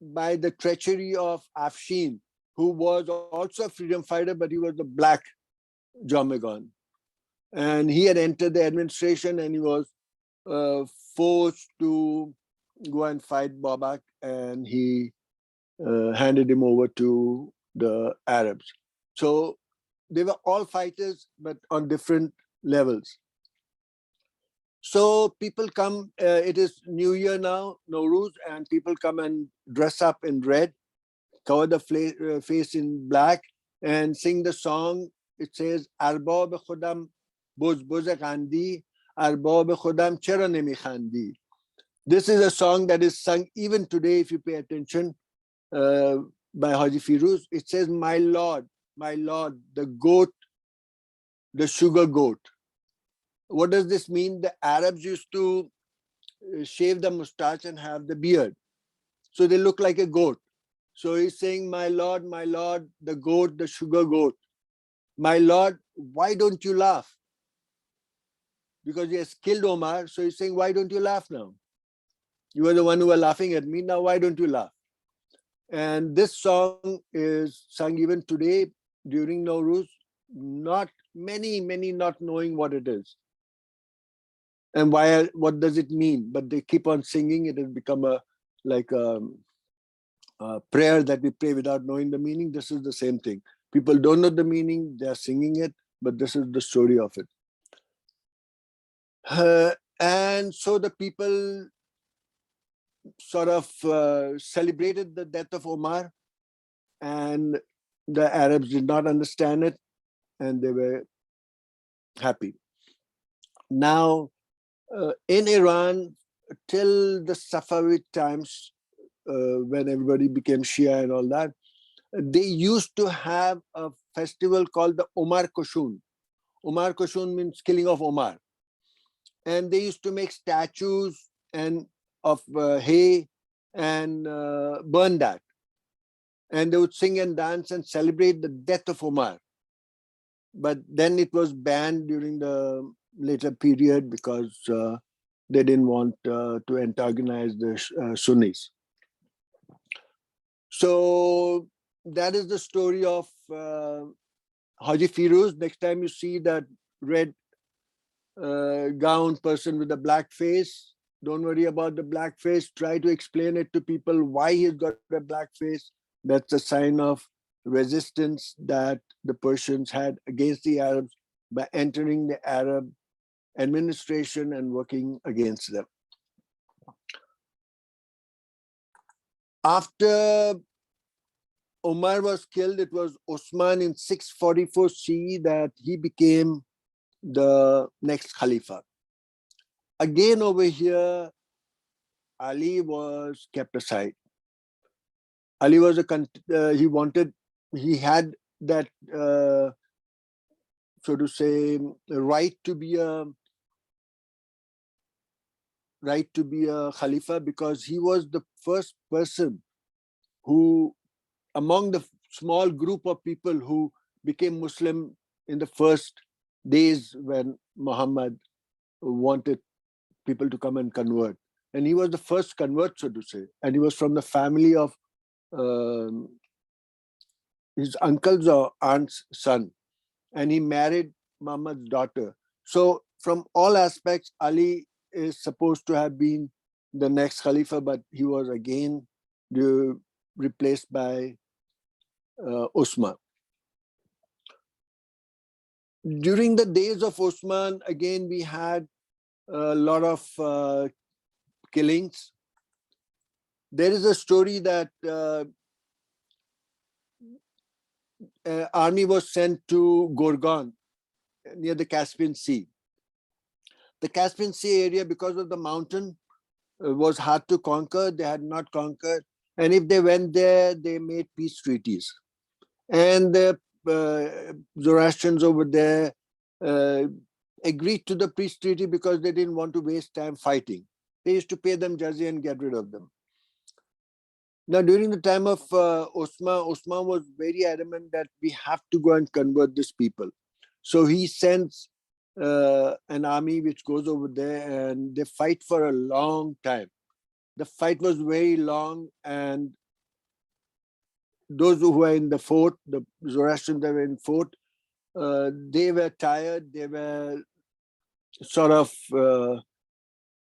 by the treachery of Afshin, who was also a freedom fighter, but he was the black Jaumegan. And he had entered the administration and he was forced to go and fight Babak, and he handed him over to the Arabs. So they were all fighters, but on different levels. So people come, it is New Year now, Nowruz, and people come and dress up in red, cover the face in black, and sing the song. It says, Arbab Khodam Boz Boz Khandi, Arbab Khodam Chera Nemi Khandi. This is a song that is sung even today, if you pay attention, by Haji Firoze. It says, my Lord, the goat, the sugar goat. What does this mean? The Arabs used to shave the mustache and have the beard. So they look like a goat. So he's saying, my Lord, the goat, the sugar goat. My Lord, why don't you laugh? Because he has killed Omar. So he's saying, why don't you laugh now? You were the one who were laughing at me. Now, why don't you laugh? And this song is sung even today during Nowruz, not many not knowing what it is and what does it mean, but they keep on singing. It has become a prayer that we pray without knowing the meaning. This is the same thing. People don't know the meaning, they are singing it, but this is the story of it. And so the people sort of celebrated the death of Omar, and the Arabs did not understand it, and they were happy. Now, in Iran, till the Safavid times, when everybody became Shia and all that, they used to have a festival called the Omar Koshun. Omar Koshun means killing of Omar. And they used to make statues and of hay and burn that. And they would sing and dance and celebrate the death of Omar. But then it was banned during the later period because they didn't want to antagonize the Sunnis. So that is the story of Haji Firoze. Next time you see that red gown person with a black face, don't worry about the black face. Try to explain it to people why he's got a black face. That's a sign of resistance that the Persians had against the Arabs by entering the Arab administration and working against them. After Omar was killed, it was Osman in 644 CE that he became the next Khalifa. Again over here, Ali was kept aside. Ali was he had that, so to say, right to be a Khalifa, because he was the first person who, among the small group of people who became Muslim in the first days when Muhammad wanted people to come and convert. And he was the first convert, so to say. And he was from the family of his uncle's or aunt's son. And he married Muhammad's daughter. So from all aspects, Ali is supposed to have been the next Khalifa, but he was again replaced by Osman. During the days of Osman, again, we had a lot of killings. There is a story that army was sent to Gorgan near the Caspian Sea. The Caspian Sea area, because of the mountain, was hard to conquer. They had not conquered. And if they went there, they made peace treaties. And the Zoroastrians over there agreed to the peace treaty because they didn't want to waste time fighting. They used to pay them jizya and get rid of them. Now, during the time of Osman was very adamant that we have to go and convert these people. So he sends an army which goes over there, and they fight for a long time. The fight was very long, and those who were in the fort, the Zoroastrians that were in fort, they were tired. They were sort of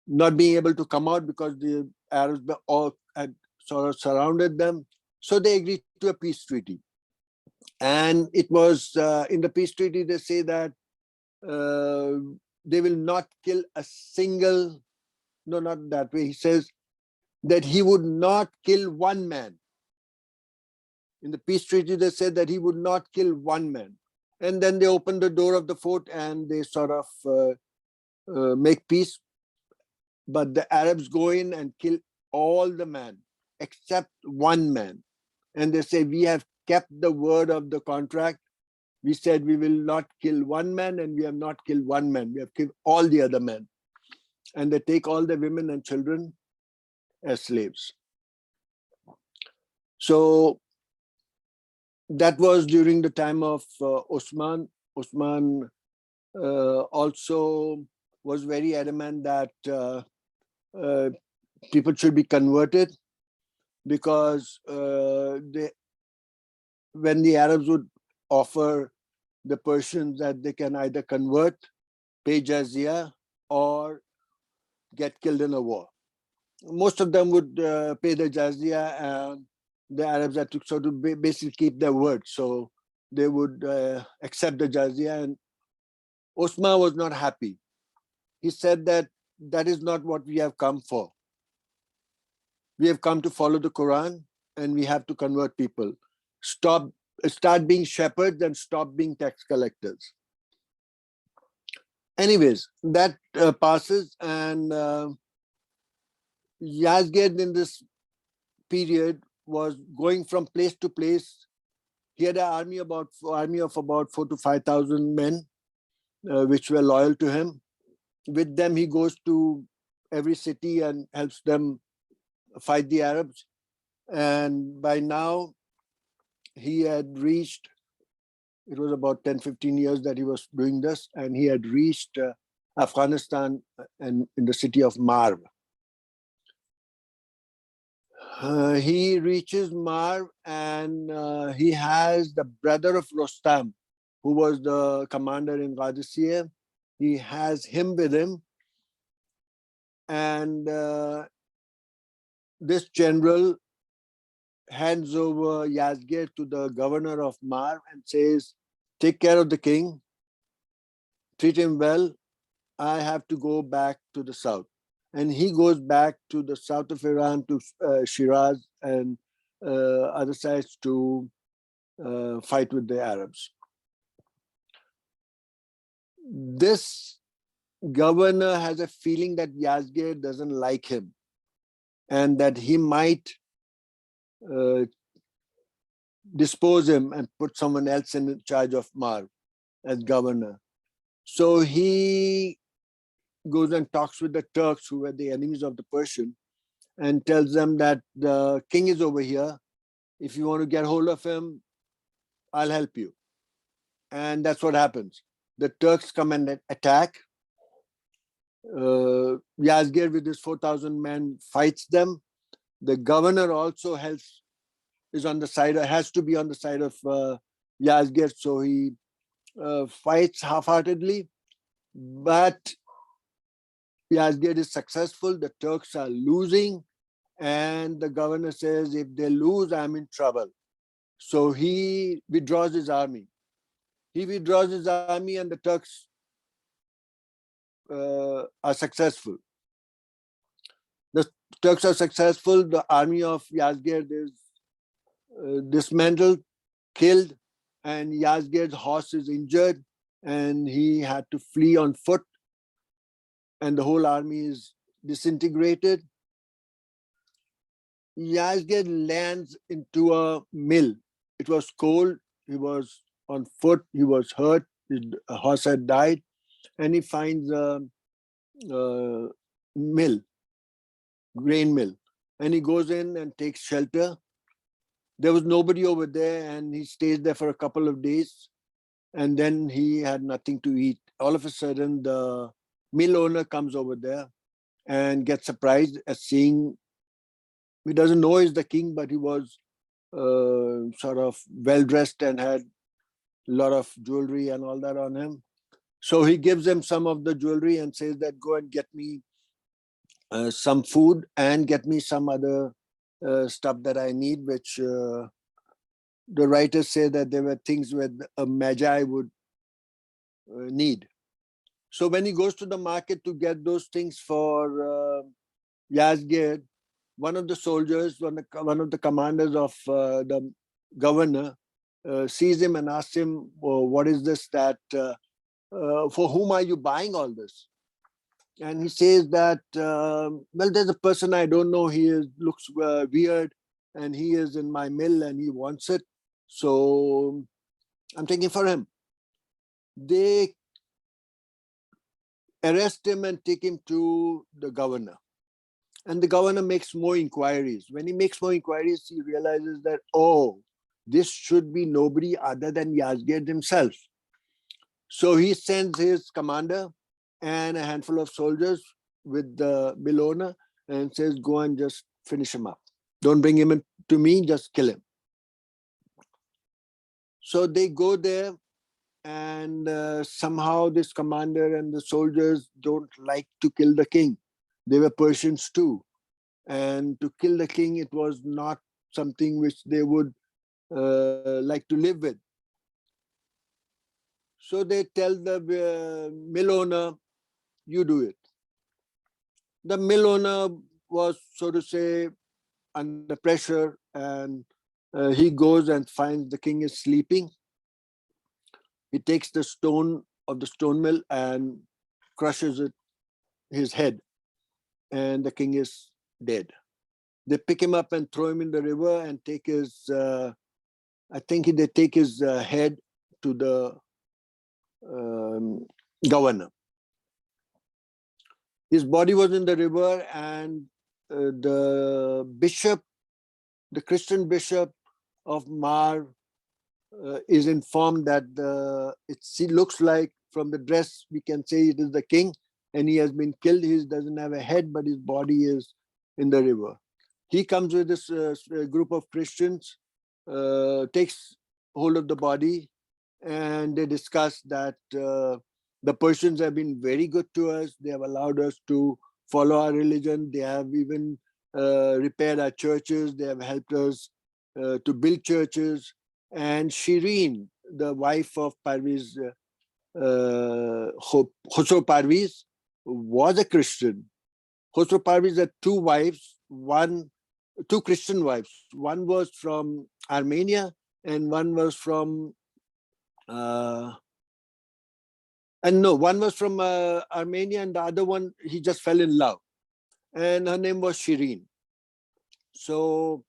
not being able to come out because the Arabs all had sort of surrounded them. So they agreed to a peace treaty. And it was in the peace treaty, they say that they will not kill a single, no, not that way. He says that he would not kill one man. In the peace treaty, they said that he would not kill one man. And then they opened the door of the fort and they sort of make peace. But the Arabs go in and kill all the men except one man. And they say, we have kept the word of the contract. We said we will not kill one man, and we have not killed one man. We have killed all the other men. And they take all the women and children as slaves. So that was during the time of Osman. Osman also was very adamant that people should be converted, because when the Arabs would offer the Persians that they can either convert, pay jizya, or get killed in a war. Most of them would pay the jizya, and the Arabs had to sort of basically keep their word. So they would accept the jizya, and Osman was not happy. He said that that is not what we have come for. We have come to follow the Quran, and we have to convert people. Start being shepherds and stop being tax collectors. Anyways, that passes, and Yazdegerd in this period was going from place to place. He had an army of about 4,000 to 5,000 men, which were loyal to him. With them, he goes to every city and helps them fight the Arabs. And by now, he had reached, it was about 10, 15 years that he was doing this, and he had reached Afghanistan and in the city of Marv. He reaches Marv, and he has the brother of Rostam, who was the commander in Qadisiyah. He has him with him, and this general hands over Yazdegerd to the governor of Marv and says, take care of the king, treat him well. I have to go back to the south. And he goes back to the south of Iran, to Shiraz and other sides to fight with the Arabs. This governor has a feeling that Yazdegerd doesn't like him, and that he might dispose him and put someone else in charge of Marv as governor. So he goes and talks with the Turks, who were the enemies of the Persian, and tells them that the king is over here. If you want to get hold of him, I'll help you. And that's what happens. The Turks come and attack. Yazdegerd with his 4,000 men fights them. The governor also is on the side, has to be on the side of Yazdegerd, so he fights half-heartedly. But Yazdegerd is successful. The Turks are losing, and the governor says, if they lose, I'm in trouble. So he withdraws his army. And the Turks are successful. The Turks are successful. The army of Yazdegerd is dismantled, killed, and Yazdegerd's horse is injured, and he had to flee on foot, and the whole army is disintegrated. Yazdegerd lands into a mill. It was cold. He was on foot. He was hurt. His horse had died, and he finds a mill, grain mill, and he goes in and takes shelter. There was nobody over there, and he stays there for a couple of days, and then he had nothing to eat. All of a sudden, the mill owner comes over there and gets surprised at seeing, he doesn't know he's the king, but he was sort of well-dressed and had a lot of jewelry and all that on him. So he gives him some of the jewelry and says that, go and get me some food and get me some other stuff that I need, which the writers say that there were things where a magi would need. So when he goes to the market to get those things for Yazdegerd, one of the soldiers, one of the commanders of the governor sees him and asks him, what is this that, for whom are you buying all this? And he says that, well, there's a person I don't know. He looks weird, and he is in my mill and he wants it. So I'm taking for him. They arrest him and take him to the governor. And the governor makes more inquiries. When he makes more inquiries, he realizes that, oh, this should be nobody other than Yazdegerd himself. So he sends his commander and a handful of soldiers with the mill owner and says, go and just finish him up. Don't bring him in to me, just kill him. So they go there, and somehow this commander and the soldiers don't like to kill the king. They were Persians too. And to kill the king, it was not something which they would like to live with. So they tell the mill owner, you do it. The mill owner was, so to say, under pressure, and he goes and finds the king is sleeping. He takes the stone of the stone mill and crushes it, his head, and the king is dead. They pick him up and throw him in the river and take his, I think they take his head to the governor. His body was in the river, and the bishop, the Christian bishop of Mar, is informed that it looks like from the dress we can say it is the king, and he has been killed. He doesn't have a head, but his body is in the river. He comes with this group of Christians, takes hold of the body, and they discuss that the Persians have been very good to us. They have allowed us to follow our religion. They have even repaired our churches. They have helped us to build churches. And Shireen, the wife of Parviz, Khosrow Parviz, was a Christian. Khosrow Parviz had two wives, two Christian wives. One was from Armenia, and one was from one was from Armenia, and the other one, he just fell in love. And her name was Shireen. So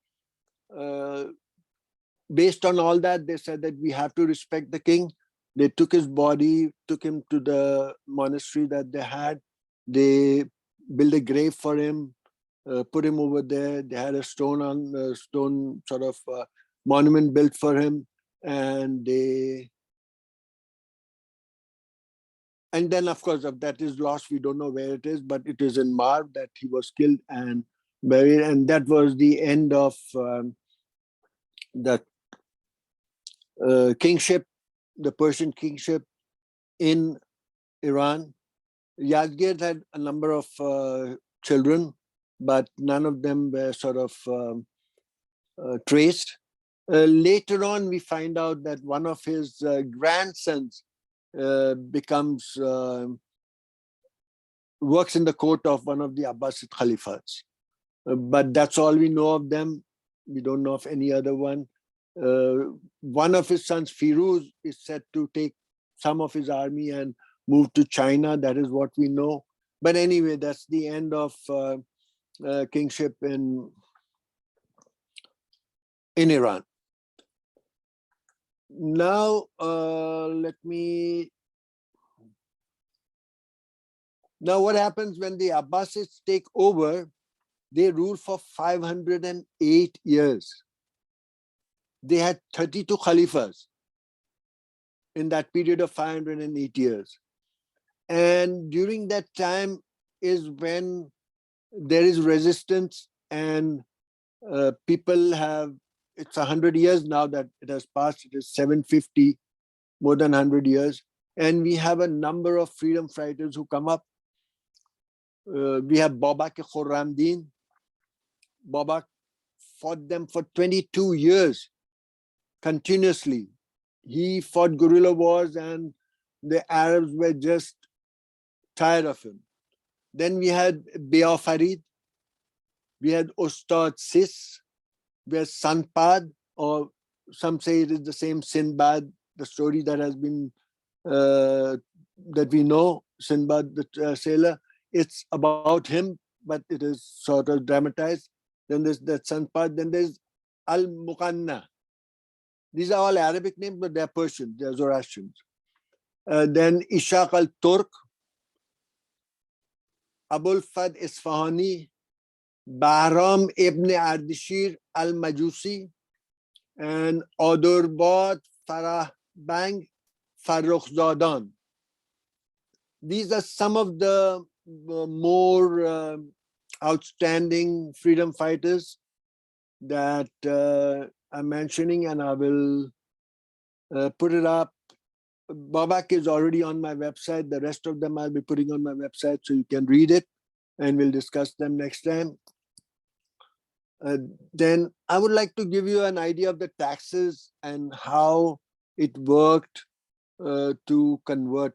based on all that, they said that we have to respect the king. They took his body, took him to the monastery that they had. They built a grave for him, put him over there. They had a stone sort of monument built for him. And then, of course, if that is lost, we don't know where it is, but it is in Mar that he was killed and buried. And that was the end of the kingship, the Persian kingship in Iran. Yazdegerd had a number of children, but none of them were sort of traced. Later on, we find out that one of his grandsons works in the court of one of the Abbasid Caliphs. But that's all we know of them. We don't know of any other one. One of his sons, Firoze, is said to take some of his army and move to China. That is what we know. But anyway, that's the end of kingship in Iran. Now, Now, what happens when the Abbasids take over? They rule for 508 years. They had 32 Khalifas in that period of 508 years. And during that time is when there is resistance, and people have, it's 100 years now that it has passed. It is 750, more than 100 years. And we have a number of freedom fighters who come up. We have Babak Khurramdin. Babak fought them for 22 years continuously. He fought guerrilla wars, and the Arabs were just tired of him. Then we had Bia Farid. We had Ustad Sis. We had Sanpad, or some say it is the same Sinbad, the story that has been, that we know, Sinbad the sailor. It's about him, but it is sort of dramatized. Then there's that Sanpad. Then there's Al-Muqanna. These are all Arabic names, but they're Persian, they're Zoroastrians. Then Ishaq al-Turk, Abul Fad Isfahani, Bahram ibn Ardashir al-Majusi, and Adurbad Farah Bang Farrukhzadan. These are some of the more outstanding freedom fighters that I'm mentioning, and I will put it up. Babak is already on my website. The rest of them I'll be putting on my website so you can read it, and we'll discuss them next time. Then I would like to give you an idea of the taxes and how it worked to convert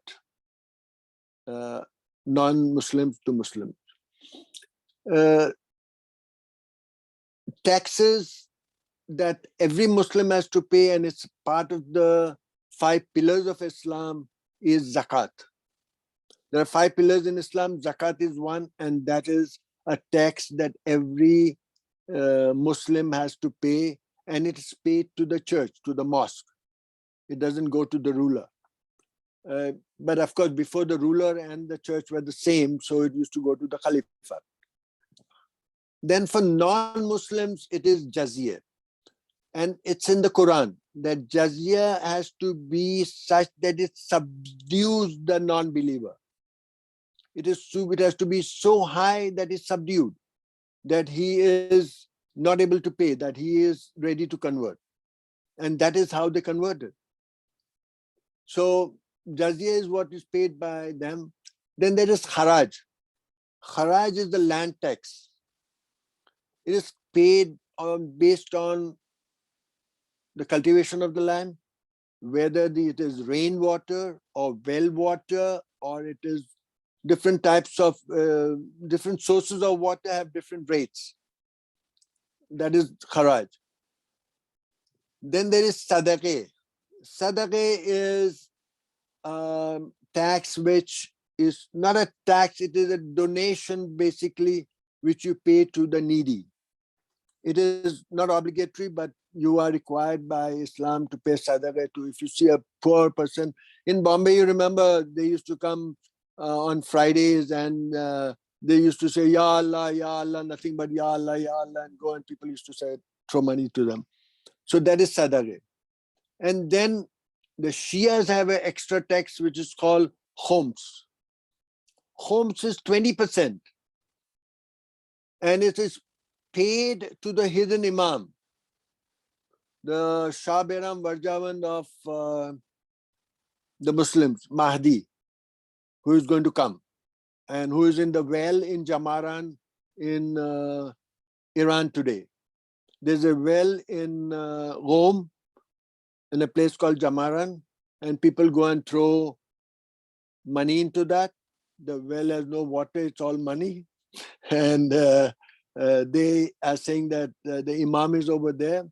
non-Muslims to Muslims. Taxes that every Muslim has to pay, and it's part of the 5 pillars of Islam, is zakat. There are 5 pillars in Islam. Zakat is one, and that is a tax that every Muslim has to pay, and it's paid to the church, to the mosque. It doesn't go to the ruler. But of course, before the ruler and the church were the same, so it used to go to the Caliphate. Then for non-Muslims, it is jizya. And it's in the Quran that jizya has to be such that it subdues the non-believer. It has to be so high that it's subdued, that he is not able to pay, that he is ready to convert. And that is how they converted. So jizya is what is paid by them. Then there is haraj. Haraj is the land tax. It is paid based on the cultivation of the land, whether it is rainwater or well water, or it is different types of, different sources of water have different rates. That is haraj. Then there is sadaqah. Sadaqah is tax which is not a tax, it is a donation basically which you pay to the needy. It is not obligatory, but you are required by Islam to pay sadaqah to. If you see a poor person in Bombay, you remember they used to come on Fridays, and they used to say Ya Allah, nothing but Ya Allah, and go, and people used to say, throw money to them. So that is sadaqah. And then the Shias have an extra tax which is called khums. Khums is 20%, and it is paid to the hidden imam, the Shah Behram Warjavan of the Muslims, Mahdi, who is going to come, and who is in the well in Jamaran in Iran today. There's a well in Rome, in a place called Jamaran, and people go and throw money into that. The well has no water, it's all money. And they are saying that the imam is over there.